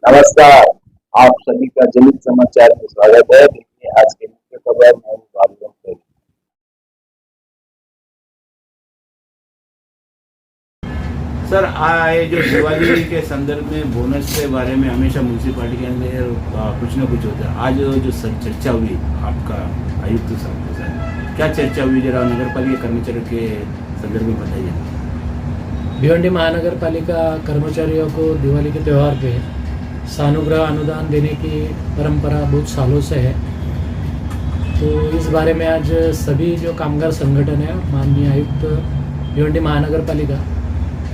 नमस्कार। आप सभी का जनहित समाचार में स्वागत है। देखिए आज की मुख्य खबर मैं बात करूं। सर आए जो दिवाली के संदर्भ में बोनस के बारे में हमेशा म्यूनसिपालिटी के अंदर कुछ ना कुछ होता है। आज जो चर्चा हुई आपका आयुक्त साहब के साथ, क्या चर्चा हुई, जरा नगर पालिका कर्मचारियों के संदर्भ में बताइए। भिवंडी महानगर पालिका कर्मचारियों को दिवाली के त्यौहार पे सानुग्रह अनुदान देने की परंपरा बहुत सालों से है। तो इस बारे में आज सभी जो कामगार संगठन है, माननीय आयुक्त भिवंडी महानगर पालिका,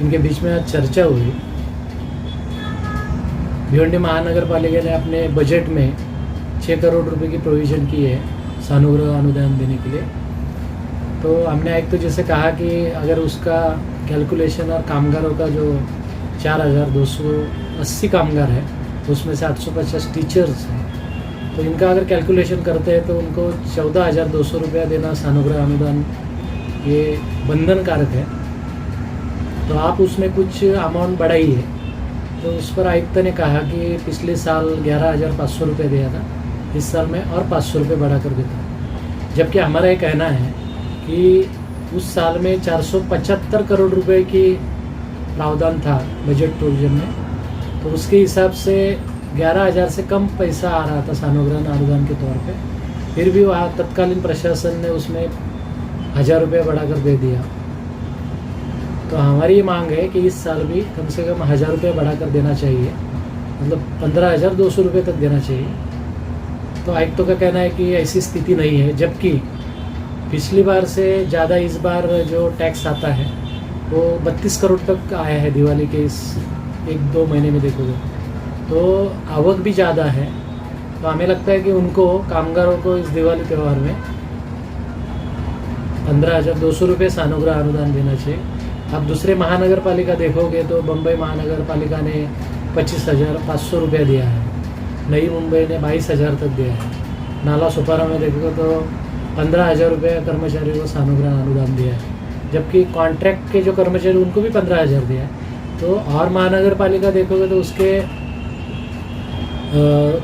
इनके बीच में आज चर्चा हुई। भिवंडी महानगर पालिका ने अपने बजट में 6 करोड़ रुपए की प्रोविज़न की है सानुग्रह अनुदान देने के लिए। तो हमने आयुक्त जी से कहा कि अगर उसका कैलकुलेशन और कामगारों का जो 4,280 कामगार है, तो उसमें से 850 टीचर्स हैं, तो इनका अगर कैलकुलेशन करते हैं तो उनको 14,200 रुपया देना सानुग्रह अनुदान ये बंधनकारक है। तो आप उसमें कुछ अमाउंट बढ़ाइए। तो उस पर आयुक्त ने कहा कि पिछले साल 11,500 रुपये दिया था, इस साल मैं और 500 रुपये बढ़ा कर देता हूँ। जबकि हमारा ये कहना है कि उस साल में 475 करोड़ रुपए की प्रावधान था बजट प्रोविजन में, तो उसके हिसाब से 11,000 से कम पैसा आ रहा था सानुग्रह अनुदान के तौर पे। फिर भी वहाँ तत्कालीन प्रशासन ने उसमें 1,000 रुपये बढ़ाकर दे दिया। तो हमारी ये मांग है कि इस साल भी कम से कम 1,000 रुपये बढ़ाकर देना चाहिए, मतलब 15,200 रुपये तक देना चाहिए। तो आयुक्तों का कहना है कि ऐसी स्थिति नहीं है, जबकि पिछली बार से ज़्यादा इस बार जो टैक्स आता है वो 32 करोड़ तक आया है दिवाली के इस 1-2 महीने में देखोगे, तो आवक भी ज़्यादा है। तो हमें लगता है कि उनको, कामगारों को इस दिवाली त्यौहार में 15,200 रुपये सानुग्रह अनुदान देना चाहिए। अब दूसरे महानगर पालिका देखोगे तो बम्बई महानगर पालिका ने 25,500 रुपया दिया है, नई मुंबई ने 22,000 तक दिया है, नाला सुपारा में देखोगे तो 15,000 रुपये कर्मचारियों को सानुग्रह अनुदान दिया है, जबकि कॉन्ट्रैक्ट के जो कर्मचारी उनको भी 15,000 दिया है। तो और महानगर पालिका देखोगे तो उसके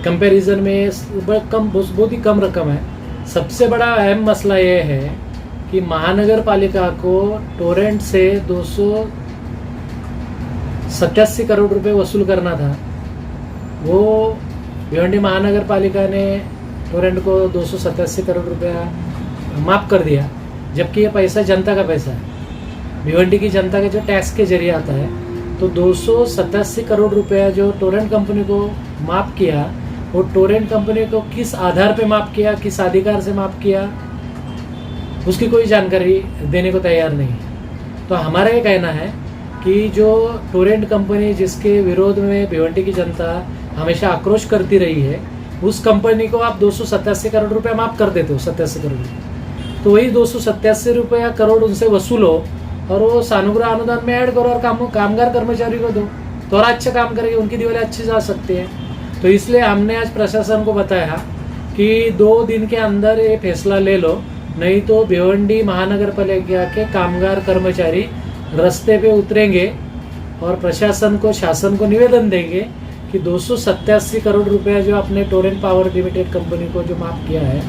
कंपैरिजन में बहुत ही कम रकम है। सबसे बड़ा अहम मसला ये है कि महानगर पालिका को टोरेंट से 287 करोड़ रुपए वसूल करना था। वो भिवंडी महानगर पालिका ने टोरेंट को 287 करोड़ रुपया माफ़ कर दिया, जबकि ये पैसा जनता का पैसा है, भिवंडी की जनता के जो टैक्स के जरिए आता है। तो 287 करोड़ रुपया जो टोरेंट कंपनी को माफ़ किया, वो टोरेंट कंपनी को किस आधार पे माफ़ किया, किस अधिकार से माफ़ किया, उसकी कोई जानकारी देने को तैयार नहीं है। तो हमारा ये कहना है कि जो टोरेंट कंपनी जिसके विरोध में भिवंडी की जनता हमेशा आक्रोश करती रही है, उस कंपनी को आप 287 करोड़ रुपया माफ़ कर देते हो, 87 करोड़ रुपये। तो वही 287 रुपया करोड़ उनसे वसूलो और वो सानुग्रह अनुदान में ऐड करो और कामगार कर्मचारी को दो, तो और अच्छा काम करेंगे, उनकी दिवाली अच्छी जा सकती है। तो इसलिए हमने आज प्रशासन को बताया कि 2 दिन के अंदर ये फैसला ले लो, नहीं तो भिवंडी महानगर पालिका के कामगार कर्मचारी रास्ते पे उतरेंगे और प्रशासन को, शासन को निवेदन देंगे कि 287 करोड़ रुपया जो अपने टोरेंट पावर लिमिटेड कंपनी को जो माफ़ किया है,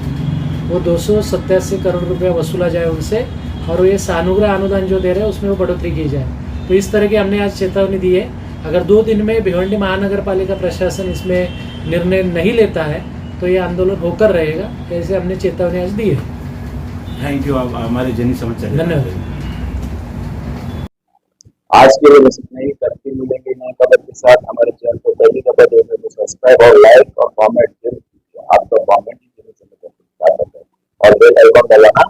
वो 287 करोड़ रुपया वसूला जाए उनसे, और ये सानुग्रह अनुदान जो दे रहे हैं उसमें वो बढ़ोतरी की जाए। तो इस तरह की हमने आज चेतावनी दी है। अगर 2 दिन में भिवंडी महानगर पालिका प्रशासन इसमें निर्णय नहीं लेता है तो ये आंदोलन होकर रहेगा, ऐसे हमने चेतावनी आज दी है। Thank you. आप हमारे जनहित समाचार, धन्यवाद। आज के लिए बस इतना ही। करते मिलेंगे नए खबर के साथ। हमारे चैनल को पहली खबर देखने तो सब्सक्राइब और लाइक और कॉमेंट जरूर कीजिए। आपका कॉमेंट ही जनहित समाचार और बेल आइकन दबाना